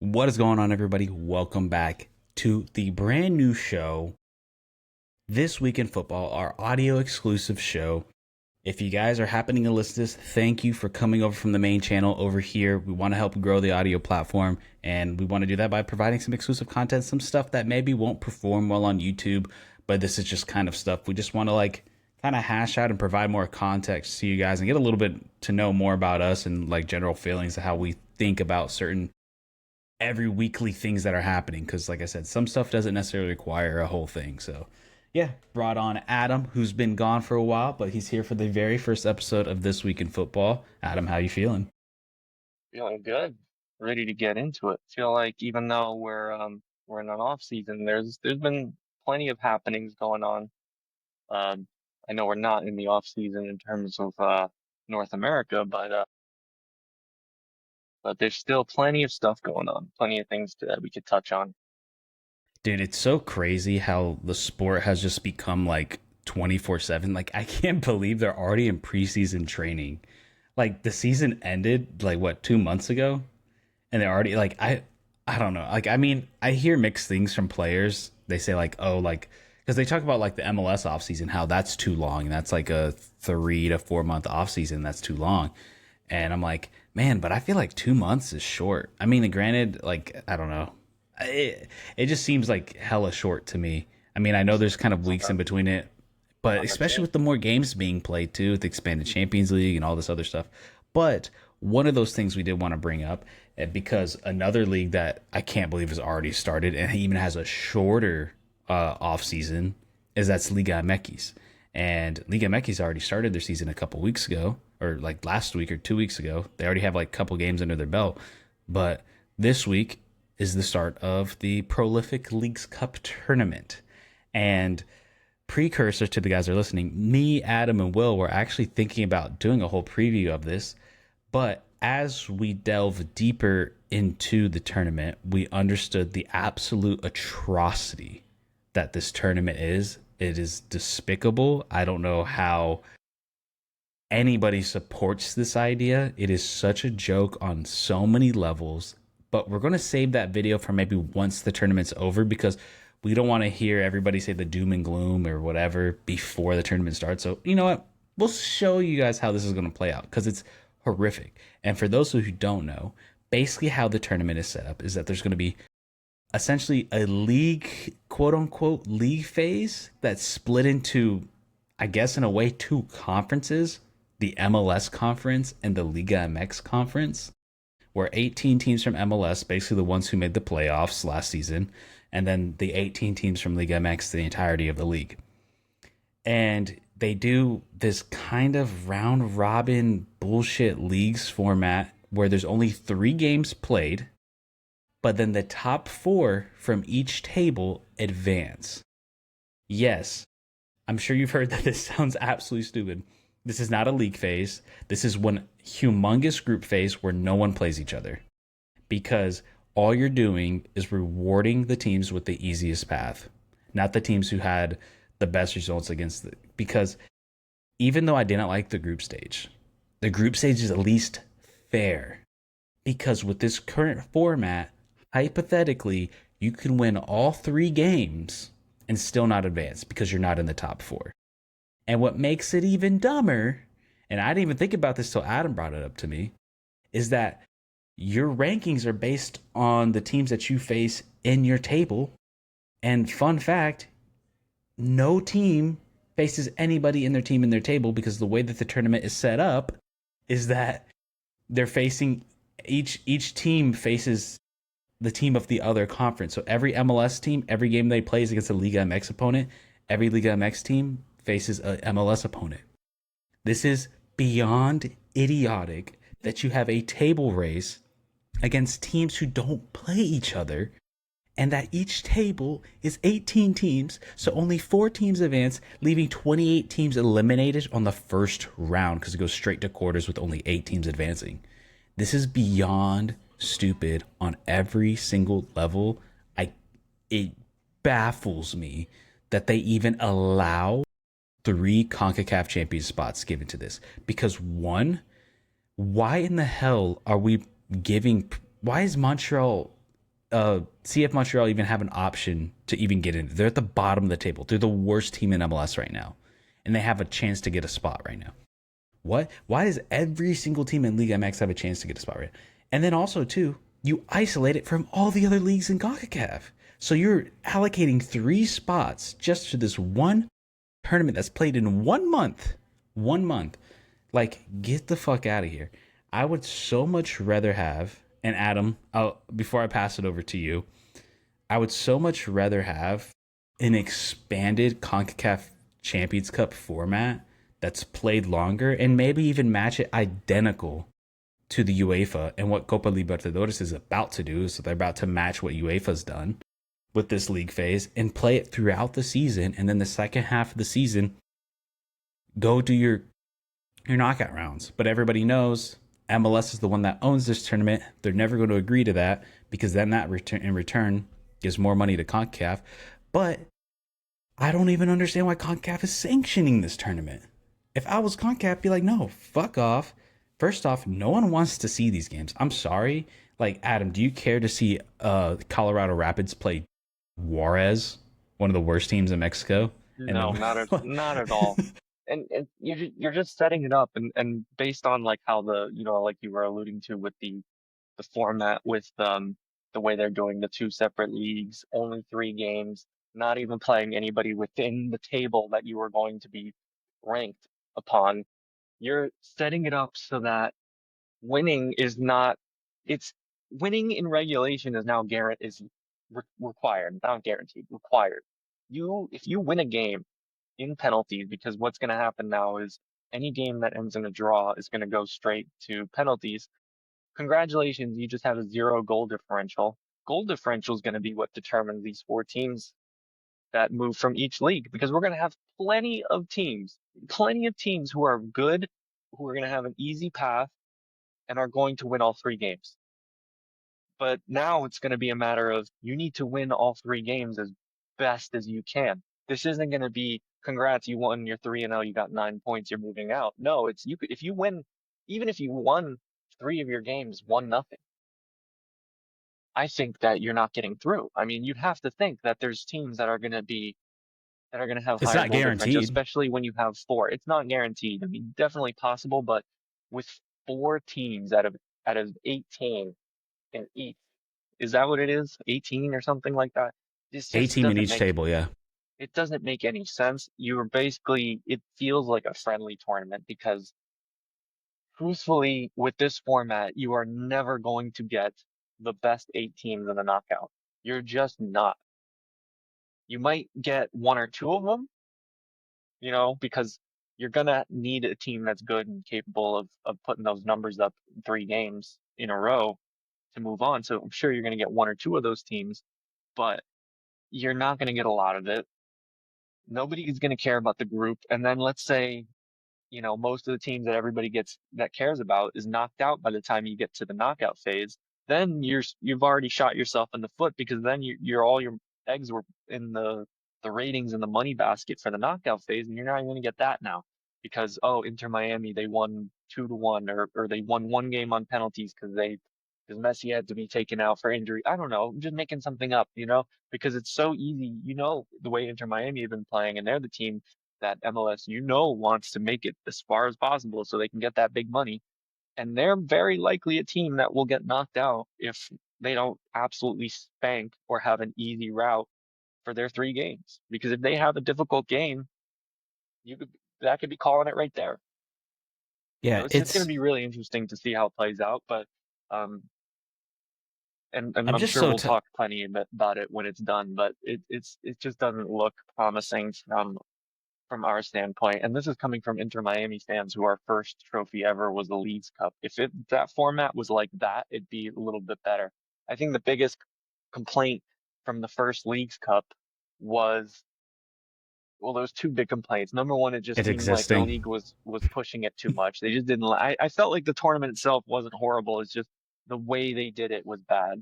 What is going on, everybody? Welcome back to the brand new show, This Week in Football, our audio exclusive show. If you guys are happening to listen to this, thank you for coming over from the main channel over here. We want to help grow the audio platform, and we want to do that by providing some exclusive content, some stuff that maybe won't perform well on YouTube, but this is just kind of stuff we just want to kind of hash out and provide more context to you guys and get a little bit to know more about us and general feelings of how we think about certain every weekly things that are happening, because like I said, some stuff doesn't necessarily require a whole thing. So yeah, brought on Adam, who's been gone for a while, but he's here for the very first episode of This Week in Football. Adam, how you feeling? Feeling good, ready to get into it. Feel like even though we're in an off season, there's been plenty of happenings going on. Um, I know we're not in the off season in terms of North America, but there's still plenty of stuff going on, plenty of things that we could touch on. Dude, it's so crazy how the sport has just become 24/7. Like, I can't believe they're already in preseason training. Like, the season ended what, 2 months ago, and they're already I don't know. I mean, I hear mixed things from players. They say oh, because they talk about the MLS offseason, how that's too long, and that's like a 3 to 4 month offseason. That's too long. And I'm like, man, but I feel like 2 months is short. I mean, granted, I don't know. It just seems like hella short to me. I mean, I know there's kind of weeks in between it, but On the especially chance. with the more games being played too, with the expanded Champions League and all this other stuff. But one of those things we did want to bring up, because another league that I can't believe has already started and even has a shorter off season, is that's Liga MX. And Liga MX already started their season a couple weeks ago, or like last week or 2 weeks ago. They already have a couple games under their belt. But this week is the start of the prolific Leagues Cup tournament. And precursor to the guys that are listening, me, Adam, and Will were actually thinking about doing a whole preview of this. But as we delve deeper into the tournament, we understood the absolute atrocity that this tournament is. It is despicable. I don't know how anybody supports this idea. It is such a joke on so many levels. But we're going to save that video for maybe once the tournament's over, because we don't want to hear everybody say the doom and gloom or whatever before the tournament starts. So, you know what? We'll show you guys how this is going to play out, because it's horrific. And for those who don't know, basically how the tournament is set up is that there's going to be essentially a league, quote unquote, league phase that's split into, I guess, in a way, two conferences: the MLS conference and the Liga MX conference, where 18 teams from MLS, basically the ones who made the playoffs last season, and then the 18 teams from Liga MX, the entirety of the league. And they do this kind of round robin bullshit leagues format where there's only 3 games played, but then the top 4 from each table advance. Yes, I'm sure you've heard that this sounds absolutely stupid. This is not a league phase. This is one humongous group phase where no one plays each other, because all you're doing is rewarding the teams with the easiest path, not the teams who had the best results against because even though I didn't like the group stage is at least fair, because with this current format, hypothetically, you can win all 3 games and still not advance because you're not in the top 4. And what makes it even dumber, and I didn't even think about this till Adam brought it up to me, is that your rankings are based on the teams that you face in your table. And fun fact, no team faces anybody in their team in their table, because the way that the tournament is set up is that they're facing each team faces the team of the other conference. So every MLS team, every game they play is against a Liga MX opponent. Every Liga MX team faces a MLS opponent. This is beyond idiotic that you have a table race against teams who don't play each other, and that each table is 18 teams, so only 4 teams advance, leaving 28 teams eliminated on the first round, because it goes straight to quarters with only 8 teams advancing. This is beyond stupid on every single level. It baffles me that they even allow 3 CONCACAF Champions spots given to this. Because one, why in the hell are we giving? Why is Montreal CF Montreal even have an option to even get in. They're at the bottom of the table. They're the worst team in MLS right now, and they have a chance to get a spot right now. What? Why does every single team in League MX have a chance to get a spot right? And then also too, you isolate it from all the other leagues in CONCACAF. So you're allocating 3 spots just to this one tournament that's played in 1 month. 1 month. Like, get the fuck out of here. I would so much rather have, and Adam, before I pass it over to you, I would so much rather have an expanded CONCACAF Champions Cup format that's played longer and maybe even match it identical to the UEFA and what Copa Libertadores is about to do. So they're about to match what UEFA's done with this league phase and play it throughout the season. And then the second half of the season, go do your knockout rounds. But everybody knows MLS is the one that owns this tournament. They're never going to agree to that because then that in return gives more money to CONCACAF. But I don't even understand why CONCACAF is sanctioning this tournament. If I was CONCACAF, I'd be like, no, fuck off. First off, no one wants to see these games. I'm sorry. Like, Adam, do you care to see Colorado Rapids play Juarez, one of the worst teams in Mexico? No, not at all. And you're just setting it up, and based on like how the like you were alluding to with the format with the way they're doing the 2 separate leagues, only 3 games, not even playing anybody within the table that you are going to be ranked upon. You're setting it up so that winning is not it's winning in regulation is now required, not guaranteed, required. If you win a game in penalties, because what's going to happen now is any game that ends in a draw is going to go straight to penalties. Congratulations, you just have a 0 goal differential. Goal differential is going to be what determines these 4 teams that move from each league, because we're going to have plenty of teams who are good, who are going to have an easy path and are going to win all 3 games. But now it's going to be a matter of you need to win all 3 games as best as you can. This isn't going to be congrats, you won your 3-0, you got 9 points, you're moving out. No, it's if you win, even if you won 3 of your games 1-0, I think that you're not getting through. I mean, you'd have to think that there's teams that are going to have It's higher not goal differential, guaranteed. especially when you have 4. It's not guaranteed. I mean, definitely possible, but with 4 teams out of 18 in each, is that what it is? 18 or something like that? This A just team in doesn't each make table, yeah. it doesn't make any sense. It feels like a friendly tournament because truthfully, with this format, you are never going to get the best 8 teams in the knockout. You're just not. You might get 1 or 2 of them, because you're gonna need a team that's good and capable of putting those numbers up in 3 games in a row to move on. So I'm sure you're gonna get 1 or 2 of those teams, but you're not gonna get a lot of it. Nobody is gonna care about the group. And then let's say, most of the teams that everybody cares about is knocked out by the time you get to the knockout phase. Then you've already shot yourself in the foot, because then you're all your eggs were in the ratings and the money basket for the knockout phase, and you're not even going to get that now because Inter Miami, they won 2-1, or they won 1 game on penalties because Messi had to be taken out for injury. I don't know, I'm just making something up, because it's so easy, the way Inter Miami have been playing, and they're the team that MLS, wants to make it as far as possible so they can get that big money. And they're very likely a team that will get knocked out if they don't absolutely spank or have an easy route for their 3 games. Because if they have a difficult game, you could that could be calling it right there. Yeah, It's just going to be really interesting to see how it plays out. But um, and I'm I'm just sure so we'll talk plenty about it when it's done. But it just doesn't look promising from our standpoint. And this is coming from Inter Miami fans who our first trophy ever was the Leagues Cup. If that format was like that, it'd be a little bit better. I think the biggest complaint from the first Leagues Cup was, well, there was 2 big complaints. Number one, it just it's seemed like the existing. league was pushing it too much. They just didn't. I felt like the tournament itself wasn't horrible. It's just the way they did it was bad.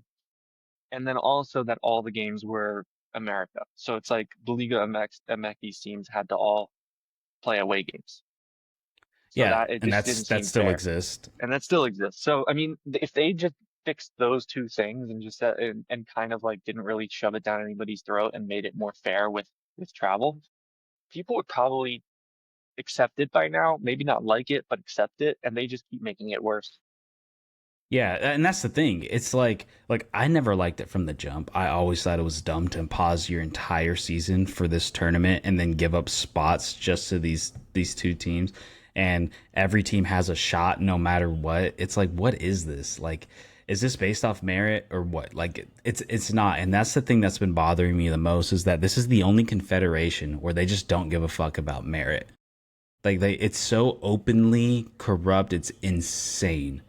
And then also that all the games were America. So it's like the Liga MX teams had to all play away games. So Yeah, that it and just didn't that seem still fair. exists. And that still exists. So I mean, if they just fixed those two things and just and kind of like didn't really shove it down anybody's throat and made it more fair with travel, people would probably accept it by now. Maybe not like it, but accept it, and they just keep making it worse. Yeah, and that's the thing. It's like I never liked it from the jump. I always thought it was dumb to pause your entire season for this tournament and then give up spots just to these two teams. And every team has a shot no matter what. It's like, what is this? Like, is this based off merit or what? Like, it's not. And that's the thing that's been bothering me the most is that this is the only confederation where they just don't give a fuck about merit. Like it's so openly corrupt. It's insane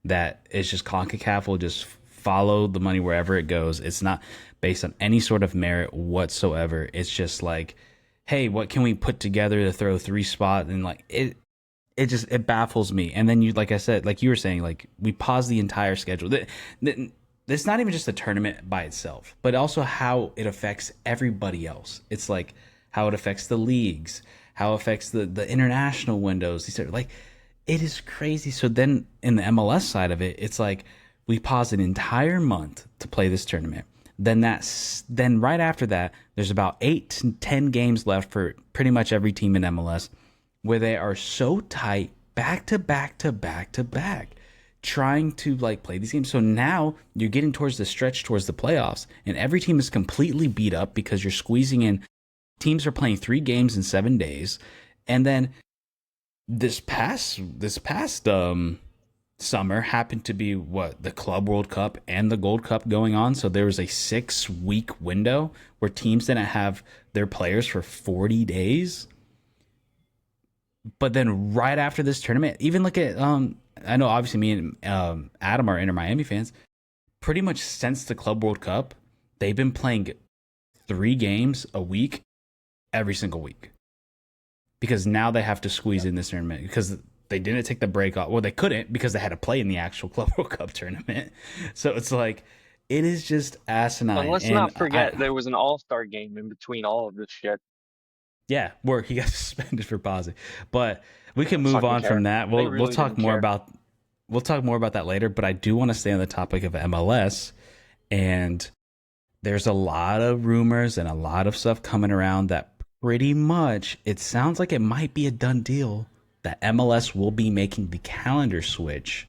that it's just CONCACAF will just follow the money wherever it goes. It's not based on any sort of merit whatsoever. It's just like, hey, what can we put together to throw three spot? And like it baffles me. And then you, like I said, like you were saying, like we pause the entire schedule. It's not even just the tournament by itself, but also how it affects everybody else. It's like how it affects the leagues, how it affects the international windows. These are like, it is crazy. So then in the MLS side of it, it's like we pause an entire month to play this tournament. Then right after that, there's about 8 to 10 games left for pretty much every team in MLS where they are so tight back to back to back to back trying to like play these games. So now you're getting towards the stretch towards the playoffs and every team is completely beat up because you're squeezing in teams are playing 3 games in 7 days. And then this past summer happened to be what the Club World Cup and the Gold Cup going on. So there was a 6 week window where teams didn't have their players for 40 days. But then right after this tournament, even look at I know obviously me and Adam are Inter Miami fans. Pretty much since the Club World Cup, they've been playing 3 games a week every single week. Because now they have to squeeze in this tournament because they didn't take the break off. Well, they couldn't because they had to play in the actual Club World Cup tournament. So it's like, it is just And asinine. let's And not forget there was an all-star game in between all of this shit. yeah, where he got suspended for pausing. But we They can don't move fucking on from care. that. They We'll really talk didn't more care. about that later. But I do want to stay on the topic of MLS. And there's a lot of rumors and a lot of stuff coming around that pretty much it sounds like it might be a done deal that MLS will be making the calendar switch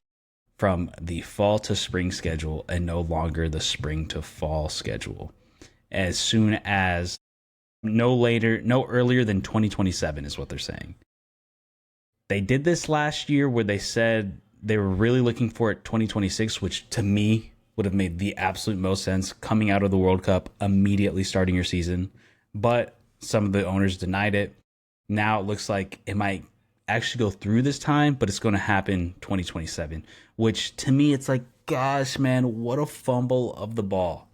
from the fall to spring schedule and no longer the spring to fall schedule as soon as no earlier than 2027 is what they're saying. They did this last year where they said they were really looking for it 2026, which to me would have made the absolute most sense coming out of the World Cup, immediately starting your season. But some of the owners denied it. Now it looks like it might actually go through this time, but it's going to happen 2027, which to me, it's like, gosh, man, what a fumble of the ball.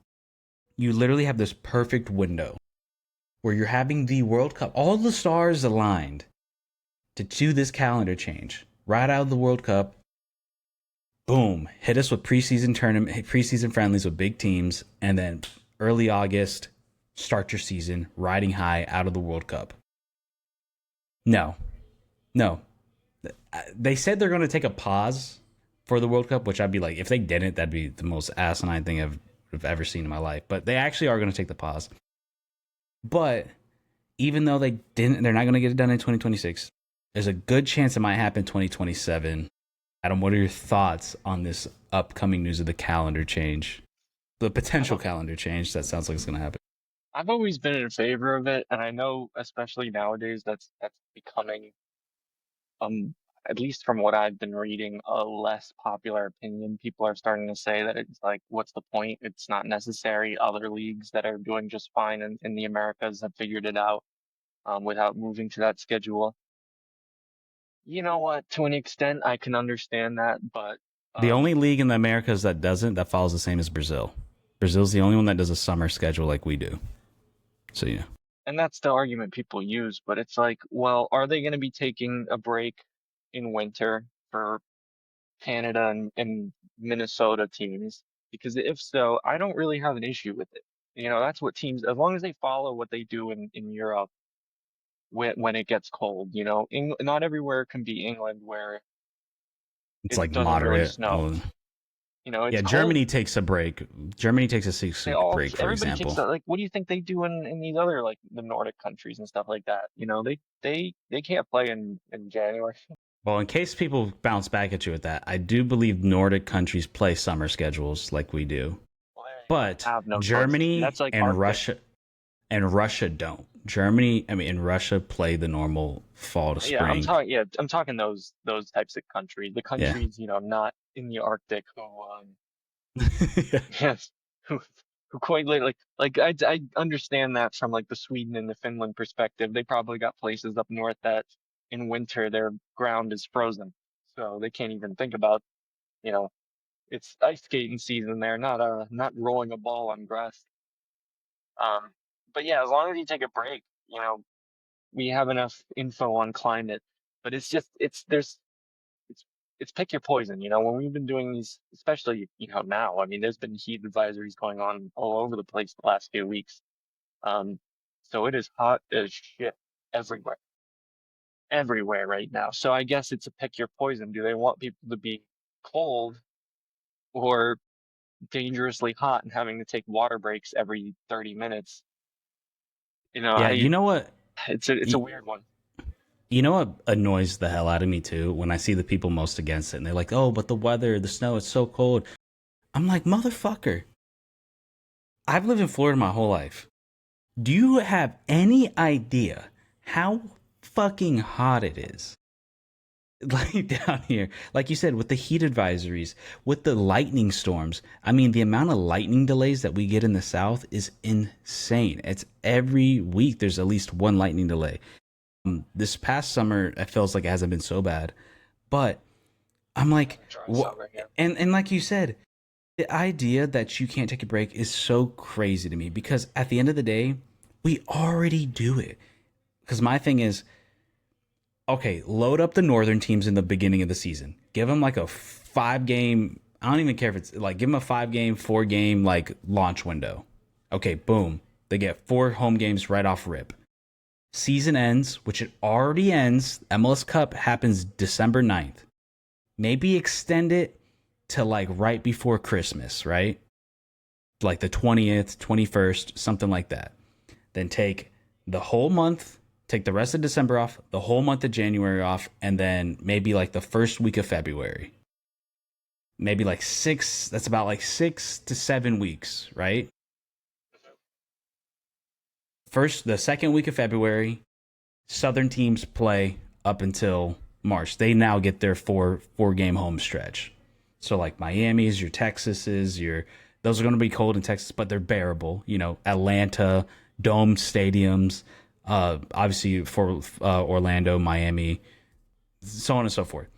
You literally have this perfect window where you're having the World Cup, all the stars aligned to do this calendar change right out of the World Cup. Boom, hit us with preseason friendlies with big teams, and then early August, start your season riding high out of the World Cup. No, no. They said they're going to take a pause for the World Cup, which I'd be like, if they didn't, that'd be the most asinine thing I've ever seen in my life. But they actually are going to take the pause. But even though they didn't, they're not going to get it done in 2026. There's a good chance it might happen in 2027. Adam, what are your thoughts on this upcoming news of the calendar change? The I've potential calendar change that sounds like it's going to happen. I've always been in favor of it, and I know especially nowadays that's becoming um at least from what I've been reading, a less popular opinion. People are starting to say that it's like, what's the point? It's not necessary. Other leagues that are doing just fine in the Americas have figured it out without moving to that schedule. You know what? To an extent, I can understand that, but The only um, league in the Americas that follows the same as Brazil. Brazil's the only one that does a summer schedule like we do. So yeah. and that's the argument people use. But it's like, well, are they going to be taking a break in winter for Canada and Minnesota teams? Because if so, I don't really have an issue with it. You know, that's what teams, as long as they follow what they do in Europe when it gets cold, you know, not everywhere can be England where It's it like doesn't really moderate. snow. It's Yeah, cold. Germany takes a break. Germany takes a 6 week break, for Everybody takes example. that. Like, what do you think they do in these other like the Nordic countries and stuff like that? They can't play in January. Well, in case people bounce back at you with that, I do believe Nordic countries play summer schedules like we do. Well, there you go. But Have no choice. Germany That's like Arctic. and Russia don't. Germany, I mean, and Russia play the normal fall to Yeah, spring. I'm talking those types of countries. The Yeah. countries, not in the Arctic who Yeah. yes, who who quite literally I understand that from like the Sweden and the Finland perspective. They probably got places up north that in winter their ground is frozen. So they can't even think about, you know, it's ice skating season there, not rolling a ball on grass. Um but yeah, as long as you take a break, we have enough info on climate. But it's just it's it's pick your poison. When we've been doing these, especially now. I mean, there's been heat advisories going on all over the place the last few weeks. Um, so it is hot as shit everywhere, everywhere right now. So I guess it's a pick your poison. Do they want people to be cold or dangerously hot and having to take water breaks every 30 minutes? Yeah, I you know what? it's a You, weird one. you know what annoys the hell out of me too when I see the people most against it and they're like, "Oh, but the weather, the snow, it's so cold." I'm like, "Motherfucker. I've lived in Florida my whole life. Do you have any idea how fucking hot it is?" Like down here, like you said, with the heat advisories, with the lightning storms. I mean, the amount of lightning delays that we get in the South is insane. It's every week there's at least one lightning delay. This past summer, it feels like it hasn't been so bad, but I'm like, Dry what? summer here. And like you said, the idea that you can't take a break is so crazy to me because at the end of the day, we already do it. Because my thing is, okay, load up the northern teams in the beginning of the season. Give them like a 5 game. I don't even care if it's like give them a 5 game, 4 game like launch window. Okay, boom. They get 4 home games right off rip. Season ends, which it already ends. MLS Cup happens December 9th. Maybe extend it to like right before Christmas, right? Like the 20th, 21st, something like that. Then take the whole month, take the rest of December off, the whole month of January off, and then maybe like the first week of February. Maybe like that's about like 6 to 7 weeks, right? The second week of February, Southern teams play up until March. They now get their four game home stretch. So like Miami's, your Texas's, those are going to be cold in Texas, but they're bearable. Atlanta, domed stadiums, obviously for Orlando, Miami, so on and so forth.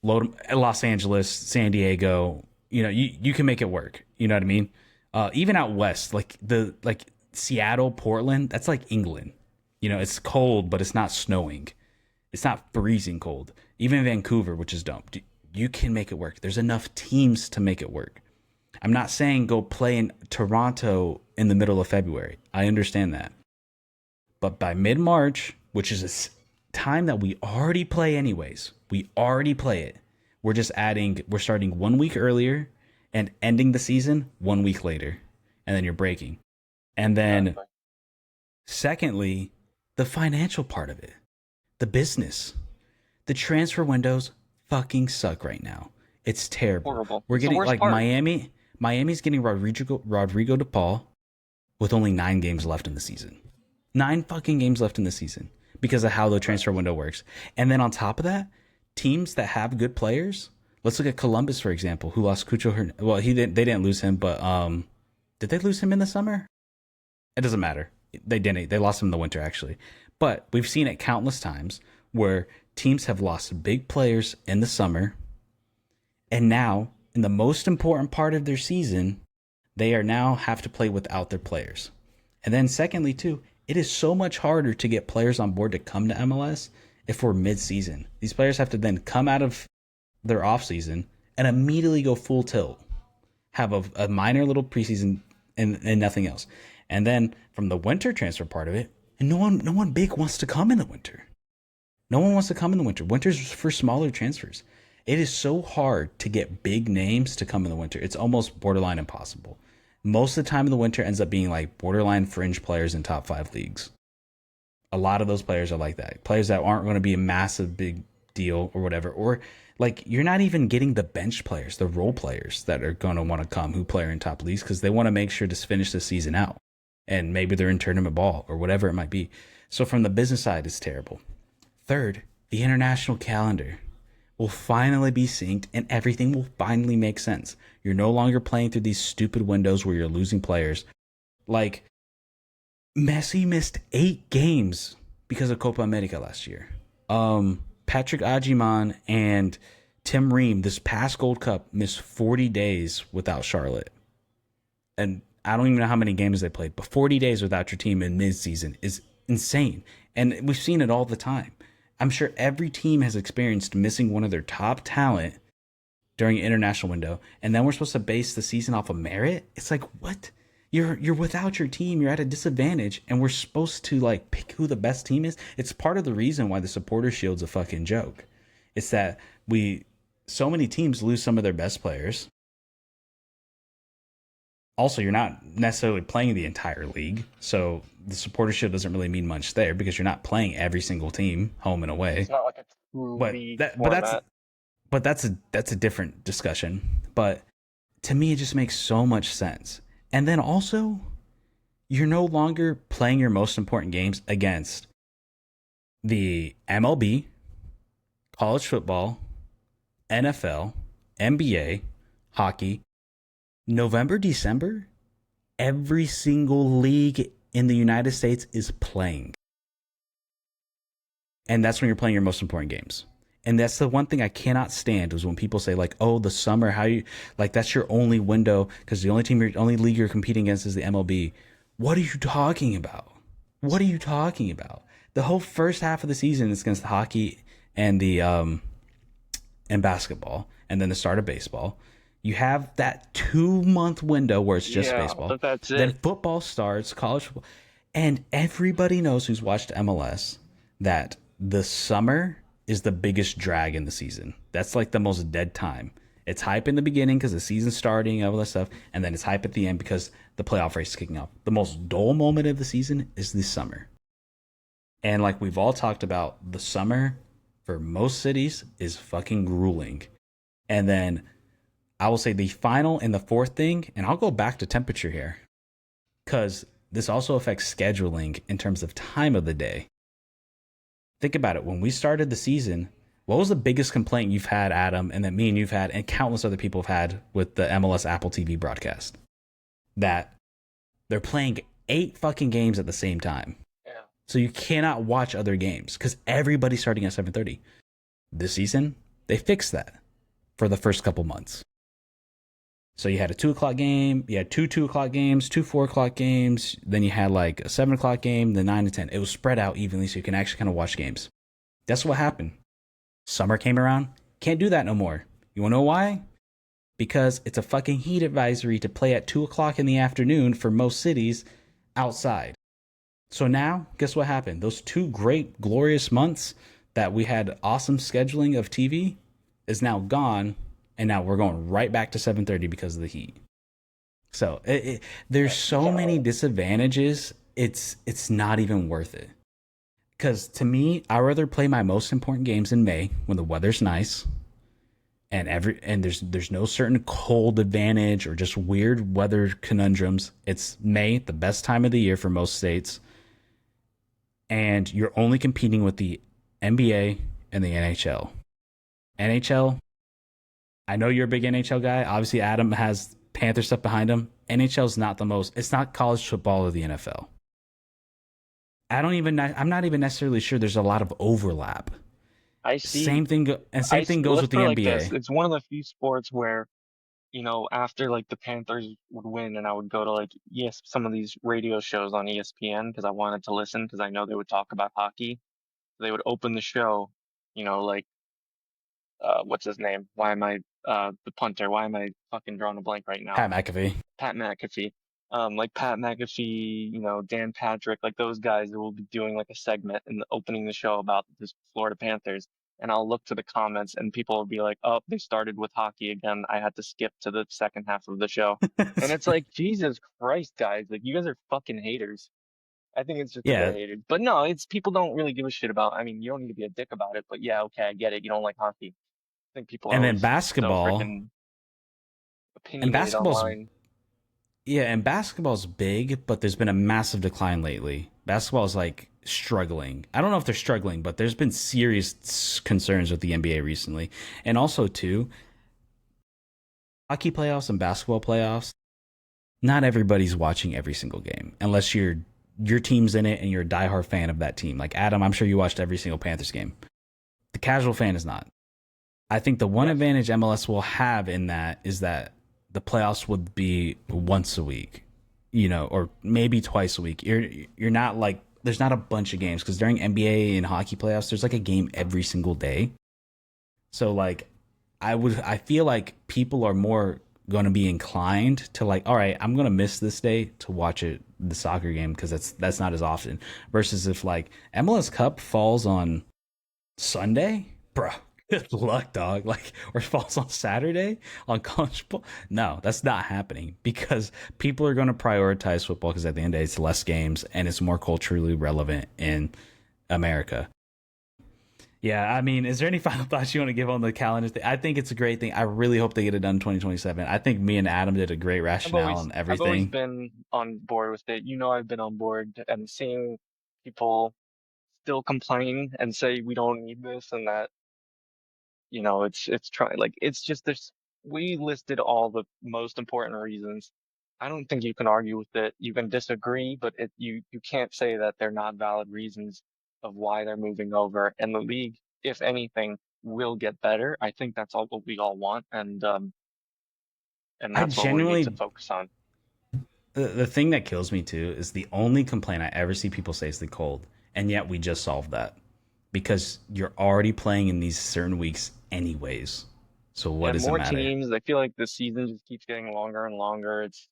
Los Angeles, San Diego. You can make it work. You know what I mean? Even out west, like Seattle, Portland, that's like England. It's cold, but it's not snowing. It's not freezing cold. Even Vancouver, which is dumb, you can make it work. There's enough teams to make it work. I'm not saying go play in Toronto in the middle of February. I understand that. But by mid March, which is a time that we already play anyways, we already play it. We're starting 1 week earlier and ending the season 1 week later. And then you're breaking. And then, Exactly. secondly, the financial part of it, the business, the transfer windows fucking suck right now. It's terrible. Horrible. We're It's the getting worst like part. Miami's getting Rodrigo de Paul with only 9 games left in the season. 9 fucking games left in the season because of how the transfer window works. And then on top of that, teams that have good players. Let's look at Columbus, for example, who lost Cucho Hernandez. Well, they didn't lose him, but did they lose him in the summer? It doesn't matter. They didn't. They lost him in the winter, actually. But we've seen it countless times where teams have lost big players in the summer, and now in the most important part of their season, they are now have to play without their players. And then secondly, too, it is so much harder to get players on board to come to MLS if we're mid-season. These players have to then come out of their off-season and immediately go full tilt, have a minor little preseason and nothing else. And then from the winter transfer part of it, and no one big wants to come in the winter. No one wants to come in the winter. Winter's for smaller transfers. It is so hard to get big names to come in the winter. It's almost borderline impossible. Most of the time in the winter ends up being like borderline fringe players in top five leagues. A lot of those players are like that. Players that aren't going to be a massive big deal or whatever. Or like you're not even getting the bench players, the role players that are going to want to come who play in top leagues because they want to make sure to finish the season out. And maybe they're in tournament ball or whatever it might be. So from the business side, it's terrible. Third, the international calendar will finally be synced and everything will finally make sense. You're no longer playing through these stupid windows where you're losing players. Like Messi missed 8 games because of Copa America last year. Patrick Ajiman and Tim Ream this past Gold Cup missed 40 days without Charlotte. And I don't even know how many games they played, but 40 days without your team in mid-season is insane. And we've seen it all the time. I'm sure every team has experienced missing one of their top talent during an international window, and then we're supposed to base the season off of merit. It's like, what? You're without your team. You're at a disadvantage, and we're supposed to like pick who the best team is. It's part of the reason why the supporter shield's a fucking joke. It's that so many teams lose some of their best players. Also, you're not necessarily playing the entire league, so the supporter shield doesn't really mean much there because you're not playing every single team home and away. It's not like a true But league that, format. but that's a different discussion. But to me, it just makes so much sense. And then also, you're no longer playing your most important games against the MLB, college football, NFL, NBA, hockey. November, December, every single league in the United States is playing. And that's when you're playing your most important games. And that's the one thing I cannot stand is when people say like, "Oh, the summer, how you like that's your only window because the only league you're competing against is the MLB." What are you talking about? What are you talking about? The whole first half of the season is against the hockey and the and basketball, and then the start of baseball. You have that 2-month window where it's just baseball. But that's Then it. football starts, college football, and everybody knows who's watched MLS that the summer is the biggest drag in the season. That's like the most dead time. It's hype in the beginning because the season's starting, all that stuff, and then it's hype at the end because the playoff race is kicking off. The most dull moment of the season is the summer. And like we've all talked about, the summer for most cities is fucking grueling. And then I will say the final and the fourth thing, and I'll go back to temperature here, because this also affects scheduling in terms of time of the day. Think about it. When we started the season, what was the biggest complaint you've had, Adam, and that me and you've had, and countless other people have had with the MLS Apple TV broadcast? That they're playing 8 fucking games at the same time. Yeah. So you cannot watch other games because everybody's starting at 7:30. This season, they fixed that for the first couple months. So you had a 2 o'clock game, you had 2 2 o'clock games, 2 4 o'clock games, then you had like a 7 o'clock game, then 9 to 10. It was spread out evenly so you can actually kind of watch games. That's what happened. Summer came around, can't do that no more. You wanna know why? Because it's a fucking heat advisory to play at 2 o'clock in the afternoon for most cities outside. So now, guess what happened? Those 2 great, glorious months that we had awesome scheduling of TV is now gone, and now we're going right back to 7:30 because of the heat. So there's so many disadvantages. It's not even worth it. Because to me, I'd rather play my most important games in May when the weather's nice, and there's no certain cold advantage or just weird weather conundrums. It's May, the best time of the year for most states, and you're only competing with the NBA and the NHL. NHL, I know you're a big NHL guy. Obviously, Adam has Panther stuff behind him. NHL is not the most. It's not college football or the NFL. I'm not even necessarily sure there's a lot of overlap. I see. Same thing goes Let's with put the it like this. NBA. It's one of the few sports where, after like the Panthers would win and I would go to like some of these radio shows on ESPN because I wanted to listen because I know they would talk about hockey. They would open the show, like what's his name? Why am I the punter? Why am I fucking drawing a blank right now? Pat McAfee. Pat McAfee. Like Pat McAfee, Dan Patrick, like those guys that will be doing like a segment and opening the show about the Florida Panthers. and I'll look to the comments, and people will be like, "Oh, they started with hockey again. I had to skip to the second half of the show." And it's like, Jesus Christ, guys, like you guys are fucking haters. I think it's just that they're Yeah, haters. But no, it's people don't really give a shit about. I mean, you don't need to be a dick about it, but yeah, okay, I get it. You don't like hockey. I think people are and then always so basketball, freaking and opinionated basketball's online. yeah, and basketball's big, but there's been a massive decline lately. Basketball's like struggling. I don't know if they're struggling, but there's been serious concerns with the NBA recently, and also too, hockey playoffs and basketball playoffs. Not everybody's watching every single game unless your team's in it and you're a diehard fan of that team. Like Adam, I'm sure you watched every single Panthers game. The casual fan is not. I think the one Yes. advantage MLS will have in that is that the playoffs would be once a week, or maybe twice a week. You're not like there's not a bunch of games because during NBA and hockey playoffs, there's like a game every single day. So like, I feel like people are more going to be inclined to like, all right, I'm going to miss this day to watch the soccer game because that's not as often. Versus if like MLS Cup falls on Sunday, bro. Good luck, dog. Like, or falls on Saturday on college ball. No, that's not happening because people are going to prioritize football because at the end of the day, it's less games and it's more culturally relevant in America. Yeah, I mean, is there any final thoughts you want to give on the calendar thing? I think it's a great thing. I really hope they get it done in 2027. I think me and Adam did a great rationale and I've always everything. been on board with it. You know, I've been on board and seeing people still complain and say we don't need this and that, it's trying like it's just this we listed all the most important reasons. I don't think you can argue with it. You can disagree, but you can't say that they're not valid reasons of why they're moving over. And the league, if anything, will get better. I think that's all what we all want, and I that's what we need to genuinely, focus on. the thing that kills me too is the only complaint I ever see people say is the cold. And yet we just solved that because you're already playing in these certain weeks anyways. So what And does it more matter? teams, I feel like the season just keeps getting longer and longer. It's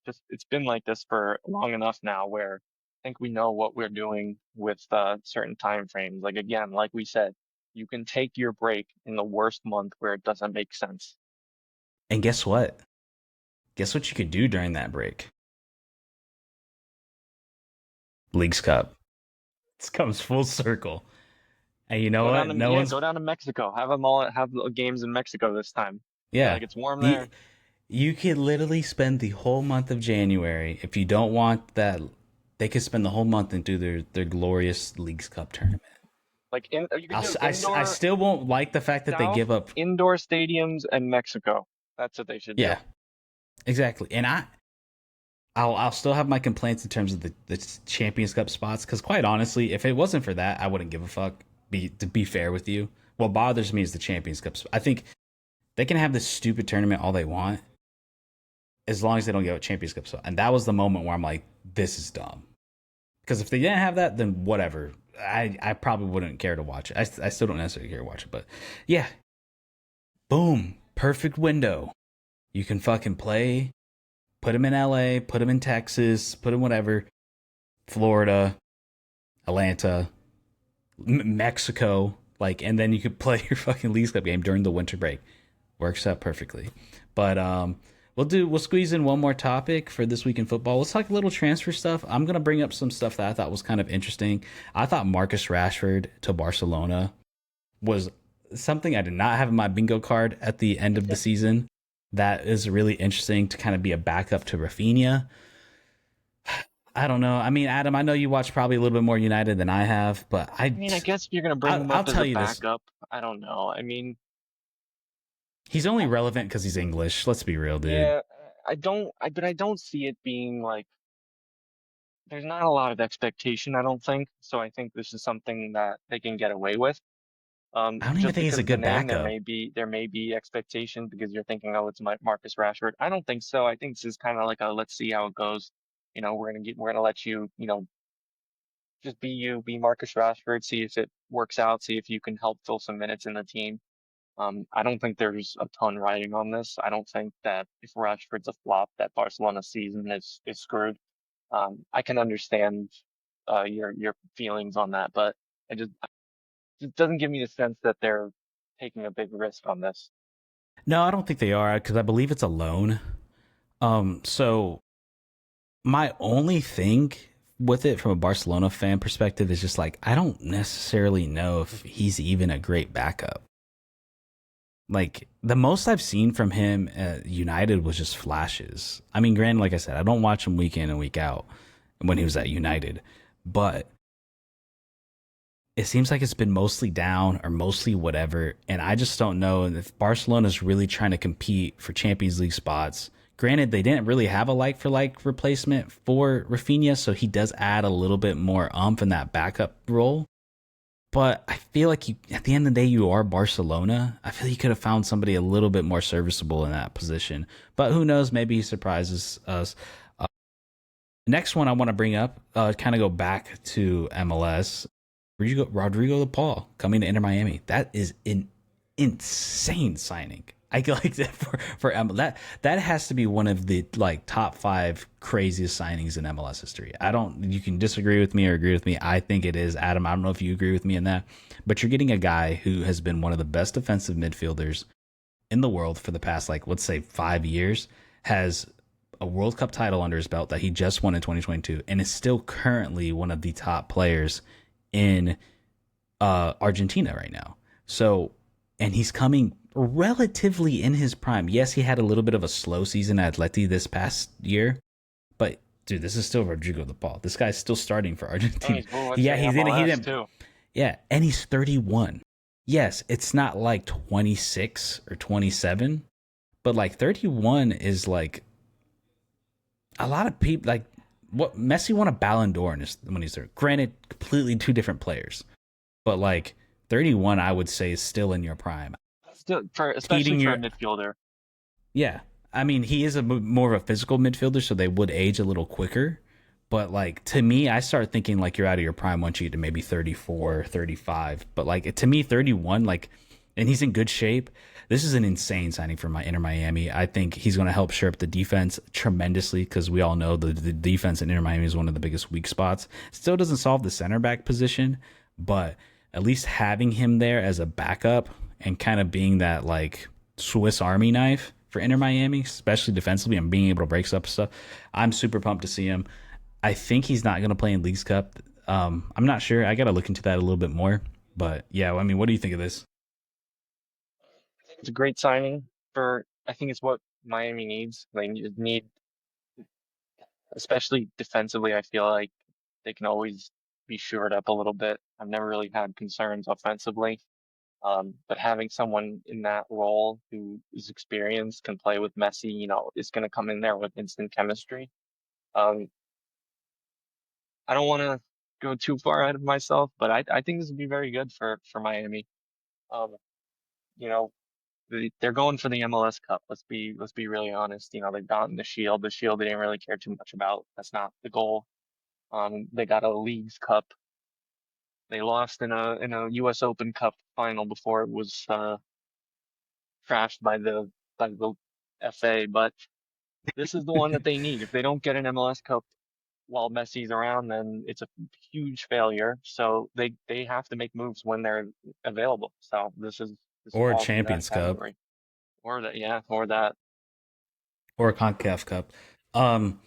been like this for long enough now where I think we know what we're doing with certain time frames. Like again, like we said, you can take your break in the worst month where it doesn't make sense. And guess what? Guess what you could do during that break? Leagues Cup. This comes full circle. And you know what? No one's Go down to Mexico. Have them all have the games in Mexico this time. Feel yeah. like it's warm The there. You could literally spend the whole month of January if you don't want that. They could spend the whole month and do their glorious Leagues Cup tournament. You could do I still won't like the fact that they South give up. indoor stadiums and Mexico. That's what they should do. Yeah, exactly. And I'll still have my complaints in terms of the Champions Cup spots because quite honestly, if it wasn't for that, I wouldn't give a fuck. To be fair with you, what bothers me is the Champions Cup. I think they can have this stupid tournament all they want as long as they don't get a Champions Cup spot. And that was the moment where I'm like, this is dumb. Because if they didn't have that, then whatever. I probably wouldn't care to watch it. I still don't necessarily care to watch it, but yeah, boom, perfect window. You can fucking play. Put them in LA. Put them in Texas. Put them whatever. Florida, Atlanta, Mexico. Like, and then you could play your fucking Leagues Cup game during the winter break. Works out perfectly. But we'll squeeze in one more topic for this week in football. Let's talk a little transfer stuff. I'm gonna bring up some stuff that I thought was kind of interesting. I thought Marcus Rashford to Barcelona was something I did not have in my bingo card at the end of the season. That is really interesting to kind of be a backup to Rafinha. I don't know. I mean, Adam, I know you watch probably a little bit more United than I have, but I mean, I guess if you're gonna bring him I'll up as tell a you this: backup, I don't know. I mean, he's only relevant because he's English. Let's be real, dude. yeah, but I don't see it being like there's not a lot of expectation, I don't think. So I think this is something that they can get away with. I don't even Just think he's because a of the good name, backup. there may be expectation because you're thinking, oh, it's Marcus Rashford. I don't think so. I think this is kind of like a let's see how it goes. We're gonna let you, just be you, be Marcus Rashford, see if it works out, see if you can help fill some minutes in the team. I don't think there's a ton riding on this. I don't think that if Rashford's a flop, that Barcelona season is screwed. I can understand your feelings on that, but it doesn't give me the sense that they're taking a big risk on this. No, I don't think they are because I believe it's a loan. So my only thing with it from a Barcelona fan perspective is just like I don't necessarily know if he's even a great backup. Like the most I've seen from him at United was just flashes. I mean, granted, like I said, I don't watch him week in and week out when he was at United, but it seems like it's been mostly down or mostly whatever. And I just don't know if Barcelona's really trying to compete for Champions League spots. Granted, they didn't really have a like for like replacement for Rafinha, so he does add a little bit more umph in that backup role. But I feel like at the end of the day, you are Barcelona. I feel you could have found somebody a little bit more serviceable in that position. But who knows? Maybe he surprises us. Uh, Next one I want to bring up, kind of go back to MLS. Rodrigo the Paul coming to Inter Miami. That is an insane signing. I like that for that has to be one of the like top 5 craziest signings in MLS history. I don't. You can disagree with me or agree with me. I think it is, Adam. I don't know if you agree with me in that, but you're getting a guy who has been one of the best defensive midfielders in the world for the past like let's say 5 years. Has a World Cup title under his belt that he just won in 2022, and is still currently one of the top players in Argentina right now. So, and he's coming relatively in his prime. Yes, he had a little bit of a slow season at Atleti this past year, but dude, this is still Rodrigo the Ball. This guy's still starting for Argentina. Yeah, he's in. He didn't. Too. Yeah, and he's 31. Yes, it's not like 26 or 27, but like 31 is like a lot of people. Like what Messi won a Ballon d'Or when he's there. Granted, completely two different players, but like 31, I would say is still in your prime. Still, especially for a midfielder. Yeah, I mean, he is more of a physical midfielder, so they would age a little quicker. But like to me, I start thinking like you're out of your prime once you get to maybe 34, 35. But like to me, 31, like, and he's in good shape. This is an insane signing for my Inter Miami. I think he's going to help shore up the defense tremendously because we all know the defense in Inter Miami is one of the biggest weak spots. Still doesn't solve the center back position, but at least having him there as a backup and kind of being that like Swiss Army knife for Inter Miami, especially defensively and being able to break up stuff. I'm super pumped to see him. I think he's not going to play in Leagues Cup. I'm not sure. I got to look into that a little bit more. But yeah, I mean, what do you think of this? It's a great signing I think it's what Miami needs. They need, especially defensively, I feel like they can always be shored up a little bit. I've never really had concerns offensively. But having someone in that role who is experienced, can play with Messi, is going to come in there with instant chemistry. Um, I don't want to go too far ahead of myself, but I think this would be very good for Miami. Um, you know, they're going for the MLS Cup. Let's be really honest. They've gotten the Shield. The Shield they didn't really care too much about. That's not the goal. They got a Leagues Cup. They lost in a U.S. Open Cup final before it was trashed by the FA. But this is the one that they need. If they don't get an MLS Cup while Messi's around, then it's a huge failure. So they have to make moves when they're available. So this Or a falls in that Champions Cup. category. Or that. Or a CONCACAF Cup. Um,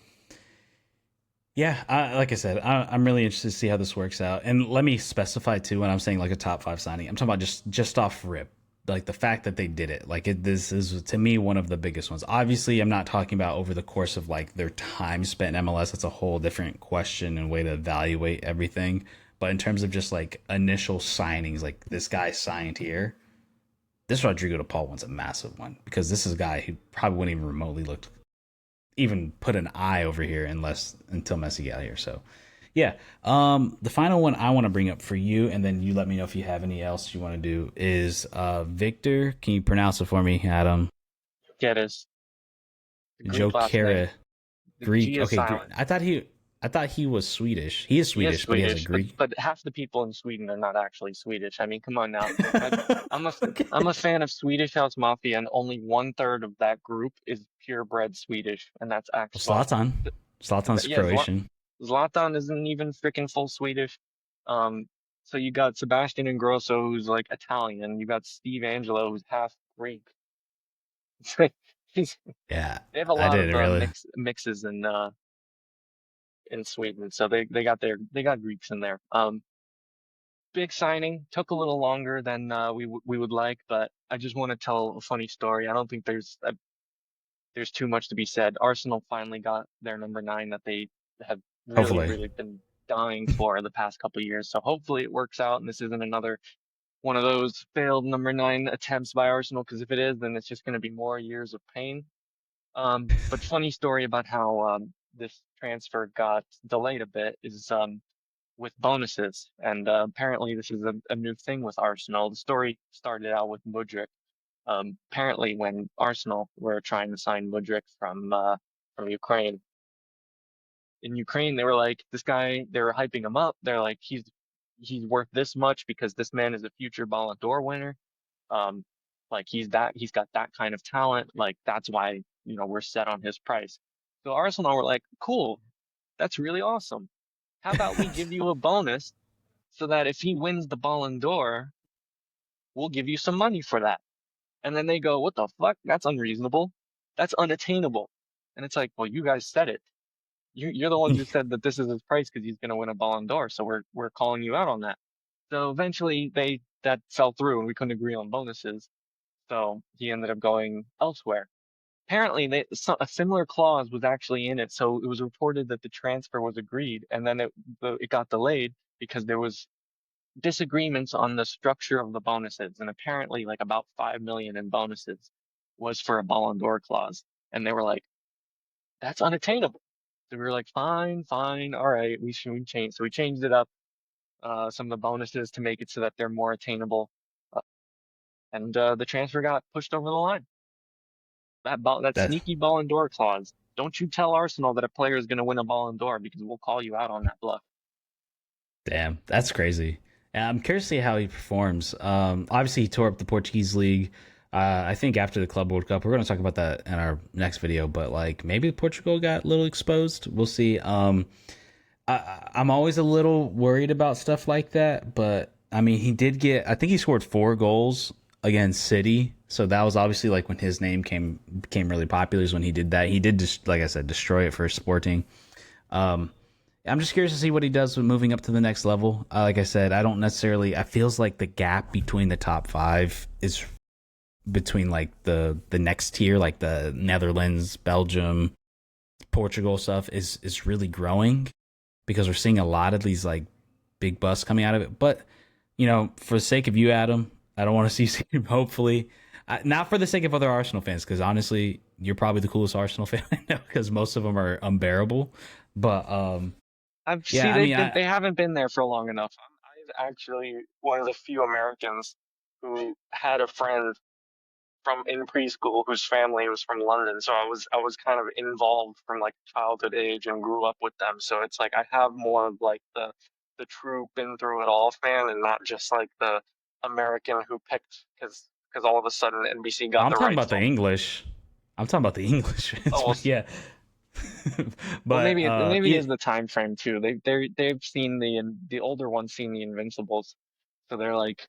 yeah, like I said, I'm really interested to see how this works out. And let me specify too when I'm saying like a top 5 signing, I'm talking about just off rip, like the fact that they did it. Like this is to me one of the biggest ones. Obviously, I'm not talking about over the course of like their time spent in MLS. That's a whole different question and way to evaluate everything. But in terms of just like initial signings, like this guy signed here, this Rodrigo de Paul one's a massive one because this is a guy who probably wouldn't even remotely even put an eye over here until Messi got here. So yeah. The final one I want to bring up for you, and then you let me know if you have any else you want to do, is Victor. Can you pronounce it for me, Adam? Jokeres. Jokeres. Greek. G is Okay, silent. I thought he was Swedish. He is Swedish, but he has a Greek. But half the people in Sweden are not actually Swedish. I mean, come on now. I'm a Okay. I'm a fan of Swedish House Mafia, and only 1/3 of that group is purebred Swedish, and that's actually Zlatan's yeah. Croatian. Zlatan isn't even freaking full Swedish. Um, So you got Sebastian Ingrosso, who's like Italian. You got Steve Angelo, who's half Greek. It's like he's, Yeah, they have a I lot of didn't really. mixes in Sweden, so they got Greeks in there. Big signing took a little longer than we would like, but I just want to tell a funny story. I don't think there's too much to be said. Arsenal finally got their number nine that they have Hopefully, really been dying for the past couple of years. So hopefully it works out and this isn't another one of those failed number nine attempts by Arsenal. Because if it is, then it's just going to be more years of pain. But funny story about how this transfer got delayed a bit is with bonuses, and apparently this is a new thing with Arsenal. The story started out with Mudryk. Apparently, when Arsenal were trying to sign Mudryk from Ukraine, in Ukraine they were like, this guy, they were hyping him up. They're like, he's worth this much because this man is a future Ballon d'Or winner. Um, like he's got that kind of talent. Like that's why we're set on his price. So Arsenal were like, cool, that's really awesome. How about we give you a bonus so that if he wins the Ballon d'Or, we'll give you some money for that. And then they go, what the fuck? That's unreasonable. That's unattainable. And it's like, well, you guys said it. You're the ones who said that this is his price because he's going to win a Ballon d'Or. So we're calling you out on that. So eventually that fell through and we couldn't agree on bonuses. So he ended up going elsewhere. Apparently, a similar clause was actually in it. So it was reported that the transfer was agreed, and then it got delayed because there was disagreements on the structure of the bonuses, and apparently like about 5 million in bonuses was for a Ballon d'Or clause, and they were like, "That's unattainable." So we were like, "Fine, all right, we change." So we changed it up, some of the bonuses to make it so that they're more attainable, uh, and the transfer got pushed over the line. That that sneaky Ballon d'Or clause. Don't you tell Arsenal that a player is going to win a Ballon d'Or because we'll call you out on that bluff. damn, that's crazy. And I'm curious to see how he performs. Obviously, he tore up the Portuguese league. I think after the Club World Cup, we're going to talk about that in our next video. But like, maybe Portugal got a little exposed. We'll see. I'm always a little worried about stuff like that, but I mean, he did get. I think he scored 4 goals against City, so that was obviously like when his name became really popular. Is when he did that. He did just, like I said, destroy it for Sporting. Um, I'm just curious to see what he does with moving up to the next level. Like I said, I don't necessarily. I feels like the gap between the top five is between like the next tier, like the Netherlands, Belgium, Portugal stuff is really growing because we're seeing a lot of these like big busts coming out of it. But for the sake of you, Adam, I don't want to see him. Hopefully, not for the sake of other Arsenal fans, because honestly, you're probably the coolest Arsenal fan I know because most of them are unbearable. But I've yeah, see I mean, they haven't been there for long enough. I'm actually one of the few Americans who had a friend from in preschool whose family was from London, so I was kind of involved from like childhood age and grew up with them. So it's like I have more of like the true been through it all fan and not just like the American who picked because all of a sudden NBC got I'm the talking rights about to the him. English. I'm talking about the English fans, Oh well, but yeah. well but maybe it yeah, is the time frame too. They've seen the older ones seen the Invincibles, so they're like,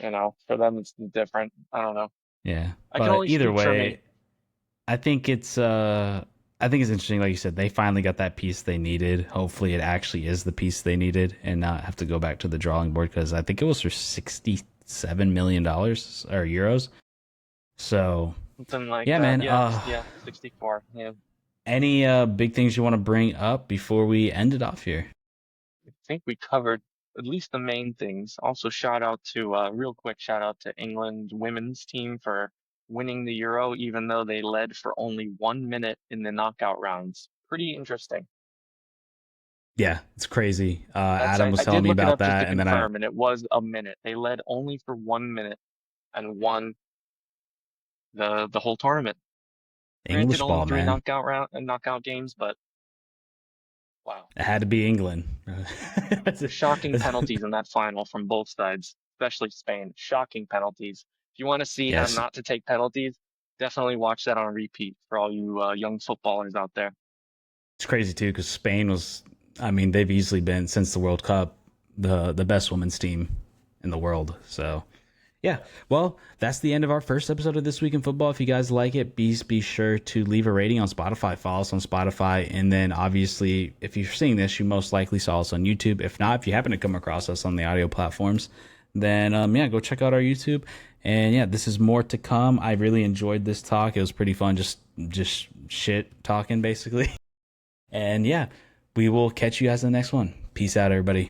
for them it's different. I don't know. yeah. I can But only either speak for me. way, I think it's interesting. Like you said, they finally got that piece they needed. Hopefully, it actually is the piece they needed, and not have to go back to the drawing board because I think it was for $67 million or euros. So Something like yeah, that. man. Yeah, yeah, 64. Yeah. Any big things you want to bring up before we end it off here? I think we covered at least the main things. Also, real quick shout out to England women's team for winning the Euro, even though they led for only 1 minute in the knockout rounds. Pretty interesting. Yeah, it's crazy. That's Adam was I telling did me look it about up just to that, and then I confirm, and it was a minute. They led only for 1 minute and won the whole tournament. Granted, English only ball, three man. knockout games, but wow. It had to be England. Shocking penalties in that final from both sides, especially Spain. Shocking penalties. If you want to see how Yes, not to take penalties, definitely watch that on repeat for all you young footballers out there. it's crazy too because Spain was. I mean, they've easily been since the World Cup. the best women's team in the world. So yeah, well, that's the end of our first episode of This Week in Football. If you guys like it, be sure to leave a rating on Spotify, follow us on Spotify, and then obviously, if you're seeing this, you most likely saw us on YouTube. If not, if you happen to come across us on the audio platforms, then yeah, go check out our YouTube. And yeah, this is more to come. I really enjoyed this talk. It was pretty fun, just shit talking basically. And yeah, we will catch you guys in the next one. Peace out, everybody.